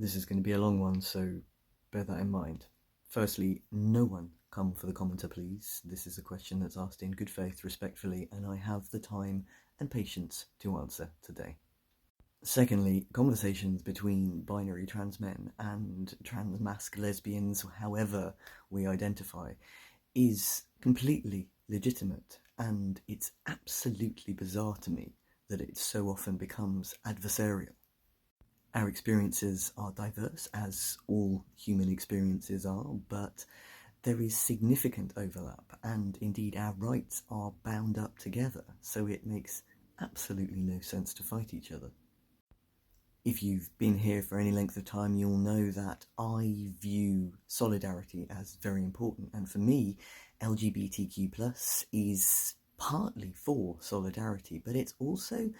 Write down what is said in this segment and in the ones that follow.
This is going to be a long one, so bear that in mind. Firstly, no one come for the commenter, please. This is a question that's asked in good faith, respectfully, and I have the time and patience to answer today. Secondly, conversations between binary trans men and trans-masc lesbians, however we identify, is completely legitimate, and it's absolutely bizarre to me that it so often becomes adversarial. Our experiences are diverse, as all human experiences are, but there is significant overlap, and indeed our rights are bound up together, so it makes absolutely no sense to fight each other. If you've been here for any length of time, you'll know that I view solidarity as very important, and for me, LGBTQ+ is partly for solidarity, but it's also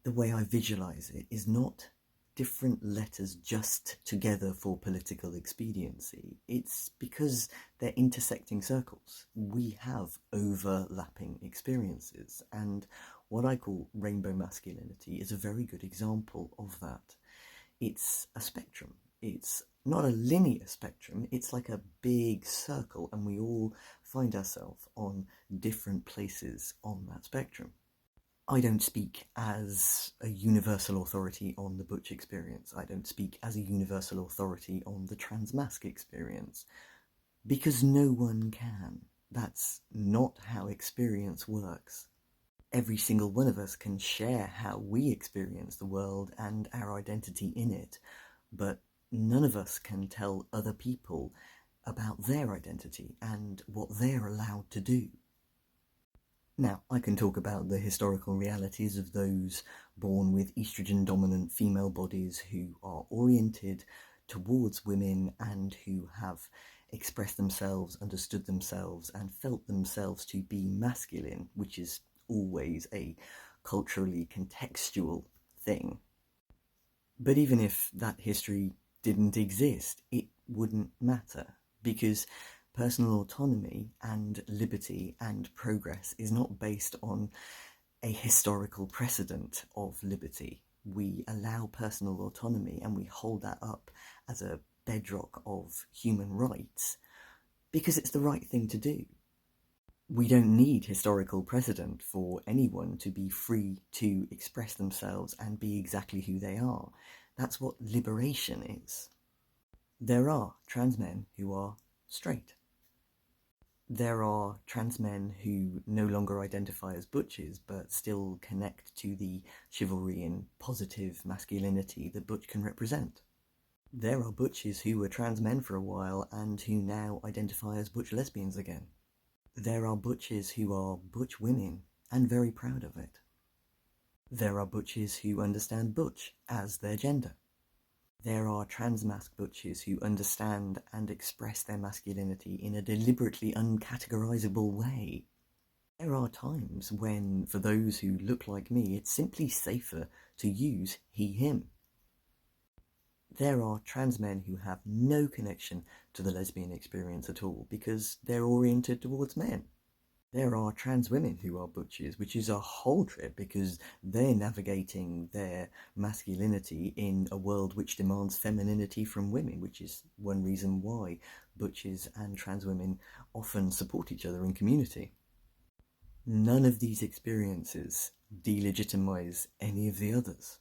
the way I visualize it is not different letters just together for political expediency. It's because they're intersecting circles. We have overlapping experiences, and what I call rainbow masculinity is a very good example of that. It's a spectrum. It's not a linear spectrum, it's like a big circle, and we all find ourselves on different places on that spectrum. I don't speak as a universal authority on the butch experience. I don't speak as a universal authority on the trans-masc experience, because no one can. That's not how experience works. Every single one of us can share how we experience the world and our identity in it, but none of us can tell other people about their identity and what they're allowed to do. Now, I can talk about the historical realities of those born with estrogen-dominant female bodies who are oriented towards women and who have expressed themselves, understood themselves, and felt themselves to be masculine, which is always a culturally contextual thing. But even if that history didn't exist, it wouldn't matter, because personal autonomy and liberty and progress is not based on a historical precedent of liberty. We allow personal autonomy and we hold that up as a bedrock of human rights because it's the right thing to do. We don't need historical precedent for anyone to be free to express themselves and be exactly who they are. That's what liberation is. There are trans men who are straight. There are trans men who no longer identify as butches, but still connect to the chivalry and positive masculinity that butch can represent. There are butches who were trans men for a while and who now identify as butch lesbians again. There are butches who are butch women and very proud of it. There are butches who understand butch as their gender. There are trans-masc butches who understand and express their masculinity in a deliberately uncategorizable way. There are times when, for those who look like me, it's simply safer to use he, him. There are trans men who have no connection to the lesbian experience at all because they're oriented towards men. There are trans women who are butches, which is a whole trip because they're navigating their masculinity in a world which demands femininity from women, which is one reason why butches and trans women often support each other in community. None of these experiences delegitimize any of the others.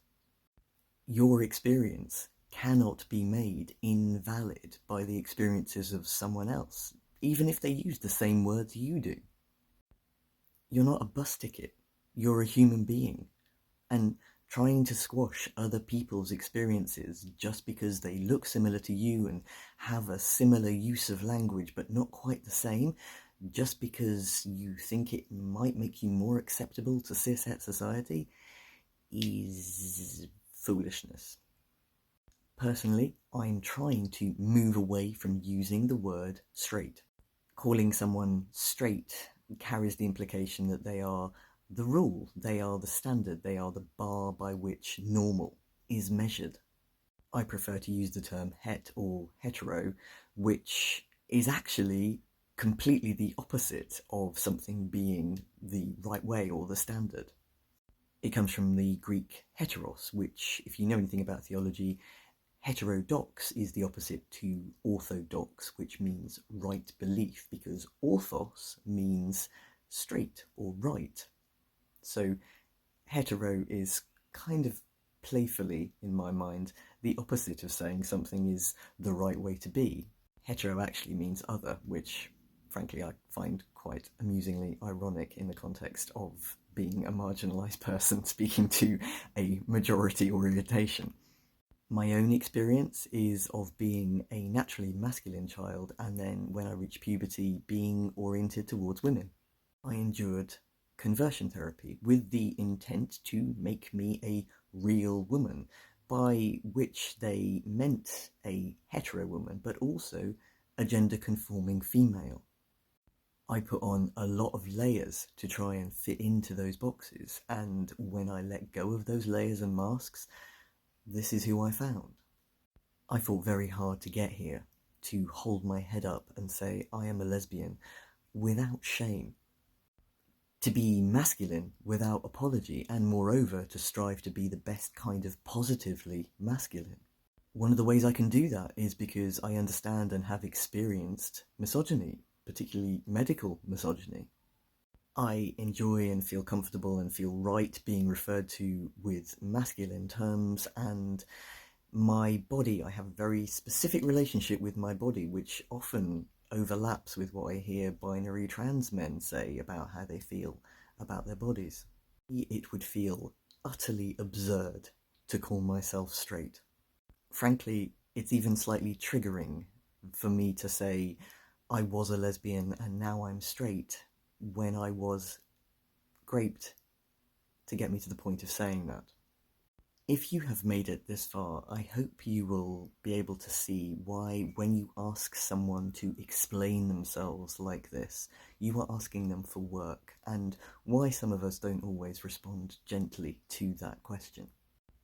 Your experience cannot be made invalid by the experiences of someone else, even if they use the same words you do. You're not a bus ticket, you're a human being, and trying to squash other people's experiences just because they look similar to you and have a similar use of language but not quite the same, just because you think it might make you more acceptable to cis-het society, is foolishness. Personally, I'm trying to move away from using the word straight. Calling someone straight carries the implication that they are the rule, they are the standard, they are the bar by which normal is measured. I prefer to use the term het or hetero, which is actually completely the opposite of something being the right way or the standard. It comes from the Greek heteros, which, if you know anything about theology, Heterodox is the opposite to orthodox, which means right belief, because orthos means straight or right. So hetero is kind of playfully, in my mind, the opposite of saying something is the right way to be. Hetero actually means other, which frankly I find quite amusingly ironic in the context of being a marginalised person speaking to a majority orientation. My own experience is of being a naturally masculine child, and then when I reached puberty, being oriented towards women. I endured conversion therapy with the intent to make me a real woman, by which they meant a hetero woman, but also a gender conforming female. I put on a lot of layers to try and fit into those boxes, and when I let go of those layers and masks, this is who I found. I fought very hard to get here, to hold my head up and say I am a lesbian without shame, to be masculine without apology, and moreover to strive to be the best kind of positively masculine. One of the ways I can do that is because I understand and have experienced misogyny, particularly medical misogyny. I enjoy and feel comfortable and feel right being referred to with masculine terms, and my body, I have a very specific relationship with my body, which often overlaps with what I hear binary trans men say about how they feel about their bodies. It would feel utterly absurd to call myself straight. Frankly, it's even slightly triggering for me to say I was a lesbian and now I'm straight when I was graped to get me to the point of saying that. If you have made it this far, I hope you will be able to see why, when you ask someone to explain themselves like this, you are asking them for work, and why some of us don't always respond gently to that question.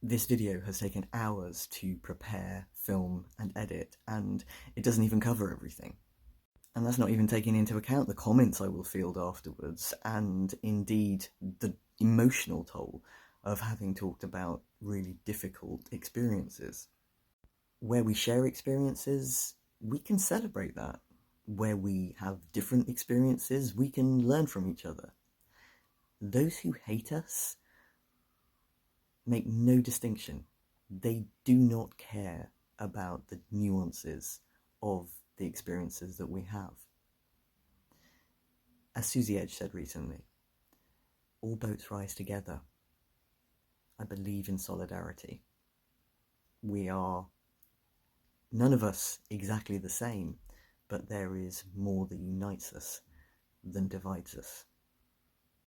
This video has taken hours to prepare, film, and edit, and it doesn't even cover everything. And that's not even taking into account the comments I will field afterwards, and indeed the emotional toll of having talked about really difficult experiences. Where we share experiences, we can celebrate that. Where we have different experiences, we can learn from each other. Those who hate us make no distinction. They do not care about the nuances of the experiences that we have. As Susie Edge said recently, all boats rise together. I believe in solidarity. We are, none of us exactly the same, but there is more that unites us than divides us.